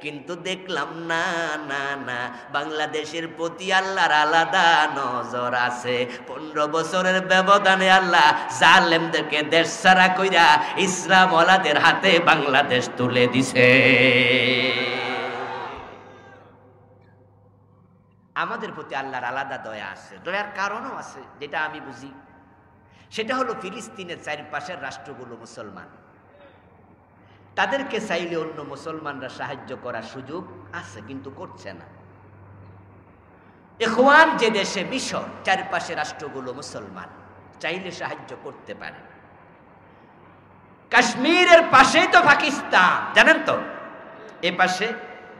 কিন্তু দেখলাম না না না, বাংলাদেশের প্রতি আল্লাহর আলাদা নজর আছে। 15 বছরের ব্যবধানে আল্লাহ জালেমদেরকে দেশ ছাড়া কইরা ইসলাম ওয়ালাদের হাতে বাংলাদেশ তুলে দিছে। আমাদের প্রতি আল্লাহর আলাদা দয়া আছে। দয়ার কারণও আছে, যেটা আমি বুঝি। সেটা হলো ফিলিস্তিনের চারপাশের রাষ্ট্রগুলো মুসলমান, তাদেরকে চাইলে অন্য মুসলমানরা সাহায্য করার সুযোগ আছে, কিন্তু করছে না। ইখওয়ান যে দেশে মিশর, চারপাশে রাষ্ট্রগুলো মুসলমান, চাইলে সাহায্য করতে পারে। কাশ্মীরের পাশেই তো পাকিস্তান, জানেন তো? এ পাশে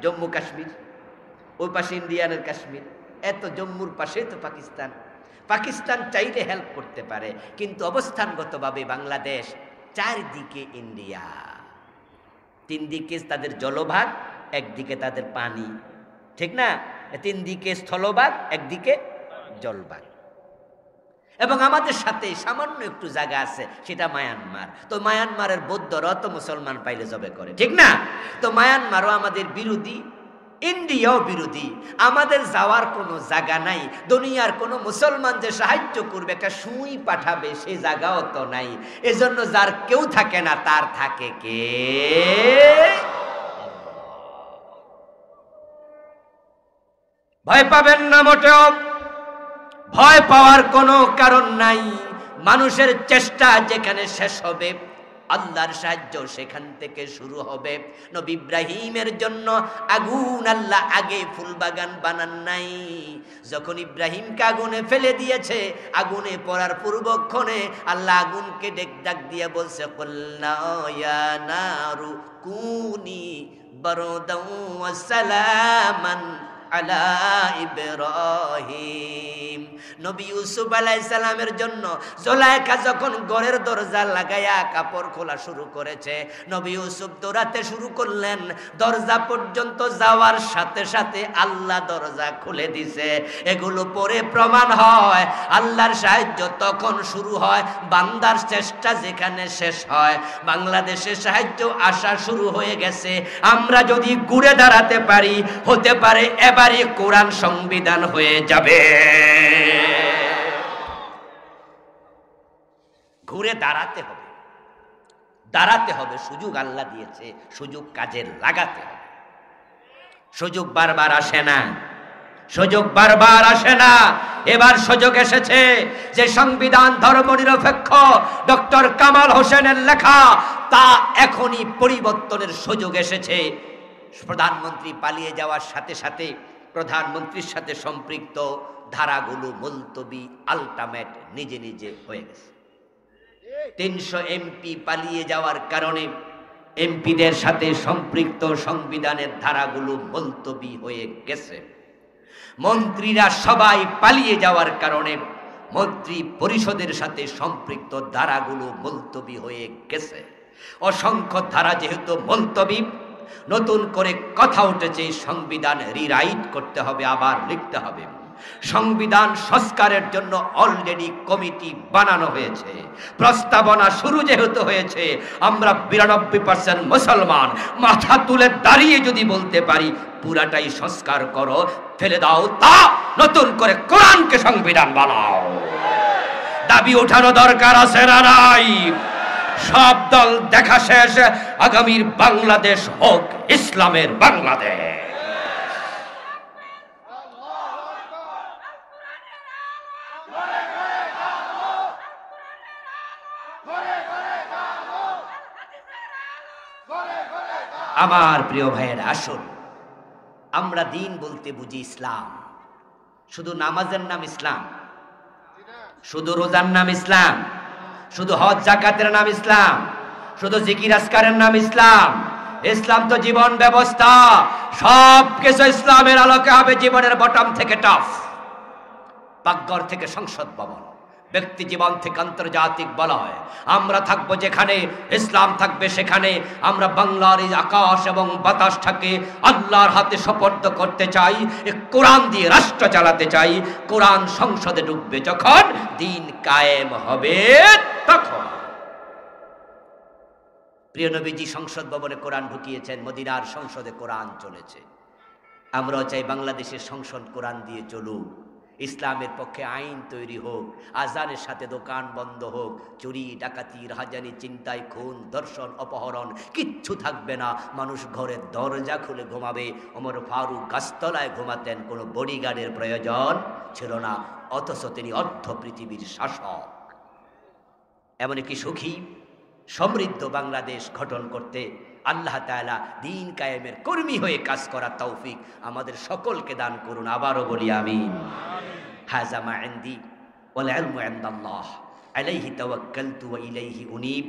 জম্মু কাশ্মীর, ওই পাশে ইন্ডিয়ানের কাশ্মীর, এত জম্মুর পাশেই তো পাকিস্তান। পাকিস্তান চাইলে হেল্প করতে পারে, কিন্তু অবস্থানগতভাবে বাংলাদেশ, চারদিকে ইন্ডিয়া, 3 দিকে তাদের জলভাগ, একদিকে তাদের পানি, ঠিক না? 3 দিকে স্থলভাগ, একদিকে জলভাগ। এবং আমাদের সাথে সামান্য একটু জায়গা আছে, সেটা মায়ানমার। তো মায়ানমারের বৌদ্ধরা তো মুসলমান পাইলে জবে করে, ঠিক না? তো মায়ানমারও আমাদের বিরোধী, ইন্ডিয়াও বিরোধী। আমাদের যাওয়ার কোনো জায়গা নাই। দুনিয়ার কোনো মুসলমান যে সাহায্য করবে, একটা সুই পাঠাবে, সেই জায়গাও তো নাই। এজন্য যার কেউ থাকে না, তার থাকে কে? ভয় পাবেন না মোটেও, ভয় পাওয়ার কোনো কারণ নাই। মানুষের চেষ্টা যেখানে শেষ হবে, আল্লাহর সাহায্য সেখান থেকে শুরু হবে। নবী ইব্রাহিমের জন্য আগুন আল্লাহ আগে ফুলবাগান বানান নাই। যখন ইব্রাহিমকে আগুনে ফেলে দিয়েছে, আগুনে পড়ার পূর্বক্ষণে আল্লাহ আগুনকে ডাক দিয়ে বলছে, কুলনা ইয়া নারু কুনি বারদান ওয়া সালামান আলা ইব্রাহিম। নবী ইউসুফ আলাইহিস সালামের জন্য জুলাইখা যখন ঘরের দরজা লাগায়া কাপড় খোলা শুরু করেছে, নবী ইউসুফ দৌড়াতে শুরু করলেন। দরজা পর্যন্ত যাওয়ার সাথে সাথে আল্লাহ দরজা খুলে দিছে। এগুলো পরে প্রমাণ হয় আল্লাহর সাহায্য তখন শুরু হয় বান্দার চেষ্টা যেখানে শেষ হয়। বাংলাদেশে সাহায্য আসা শুরু হয়ে গেছে। আমরা যদি ঘুরে দাঁড়াতে পারি, হতে পারে এবারে কোরআন সংবিধান হয়ে যাবে। ঘুরে দাঁড়াতে হবে, দাঁড়াতে হবে। সুযোগ আল্লাহ দিয়েছে, সুযোগ কাজে লাগাতে হবে। সুযোগ বারবার আসে না, সুযোগ বারবার আসে না। এবার সুযোগ এসেছে যে সংবিধান ধর্মনিরপেক্ষ ডক্টর কামাল হোসেনের লেখা, তা এখনই পরিবর্তনের সুযোগ এসেছে। প্রধানমন্ত্রী পালিয়ে যাওয়ার সাথে সাথে প্রধানমন্ত্রীর সাথে সম্পৃক্ত ধারাগুলো মুলতবি, আলটিমেট নিজে নিজে হয়ে গেছে। 300 এমপি পালিয়ে যাওয়ার কারণে এমপিদের সাথে সম্পৃক্ত সংবিধানের ধারাগুলো মুলতবি হয়ে গেছে। মন্ত্রীরা সবাই পালিয়ে যাওয়ার কারণে মন্ত্রী পরিষদের সাথে সম্পৃক্ত ধারাগুলো মুলতবি হয়ে গেছে। অসংখ্য ধারা যেহেতু মুলতবি, নতুন করে কথা উঠেছে সংবিধান রিরাইট করতে হবে, আবার লিখতে হবে। সংবিধান সংস্কারের জন্য অলরেডি কমিটি বানানো হয়েছে, প্রস্তাবনা শুরু যেহেতু হয়েছে, আমরা 92% মুসলমান মাথা তুলে দাঁড়িয়ে যদি বলতে পারি পুরাটাই সংস্কার করো, ফেলে দাও তা, নতুন করে কোরআনকে সংবিধান বানাও। দাবি ওঠানো দরকার আছে না নাই? সব দল দেখা শেষ, আগামীর বাংলাদেশ হোক ইসলামের বাংলাদেশ। আমার প্রিয় ভাইয়ের, আসুন আমরা দিন বলতে বুঝি ইসলাম। শুধু নামাজের নাম ইসলাম, শুধু রোজার নাম ইসলাম, শুধু হজ যাকাতের নাম ইসলাম, শুধু জিকির আজকারের নাম ইসলাম। ইসলাম তো জীবন ব্যবস্থা। সব কিছু ইসলামের আলোকে হবে, জীবনের বটম থেকে টপ, পাকঘর থেকে সংসদ ভবন, ব্যক্তি জীবন থেকে আন্তর্জাতিক বলয়। আমরা থাকবো যেখানে, ইসলাম থাকবে সেখানে। আমরা বাংলার এই আকাশ এবং বাতাসটাকে আল্লাহর হাতে সোপর্দ করতে চাই, কোরআন দিয়ে রাষ্ট্র চালাতে চাই। কোরআন সংসদে ঢুকবে যখন, দিন কায়েম হবে তখন। প্রিয় নবীজি সংসদ ভবনে কোরআন ঢুকিয়েছেন, মদিনার সংসদে কোরআন চলেছে। আমরাও চাই বাংলাদেশের সংসদ কোরআন দিয়ে চলুক। ইসলামের পক্ষে আইন তৈরি হোক, আজানের সাথে দোকান বন্ধ হোক, চুরি ডাকাতি রাহাজানি চিন্তায় খুন ধর্ষণ অপহরণ কিচ্ছু থাকবে না। মানুষ ঘরের দরজা খুলে ঘুমাবে। ওমর ফারুক গাছতলায় ঘুমাতেন, কোনো বডিগার্ডের প্রয়োজন ছিল না, অথচ তিনি অর্ধ পৃথিবীর শাসক। এমনকি সুখী সমৃদ্ধ বাংলাদেশ গঠন করতে আল্লাহ তাআলা দ্বীন কায়েমের কর্মী হয়ে কাজ করার তৌফিক আমাদের সকলকে দান করুন। আবারও বলি আমিন। হাযা মা ইনদি ওয়াল ইলমু ইনদাল্লাহ আলাইহি তাওয়াক্কালতু ওয়া ইলাইহি উনীব।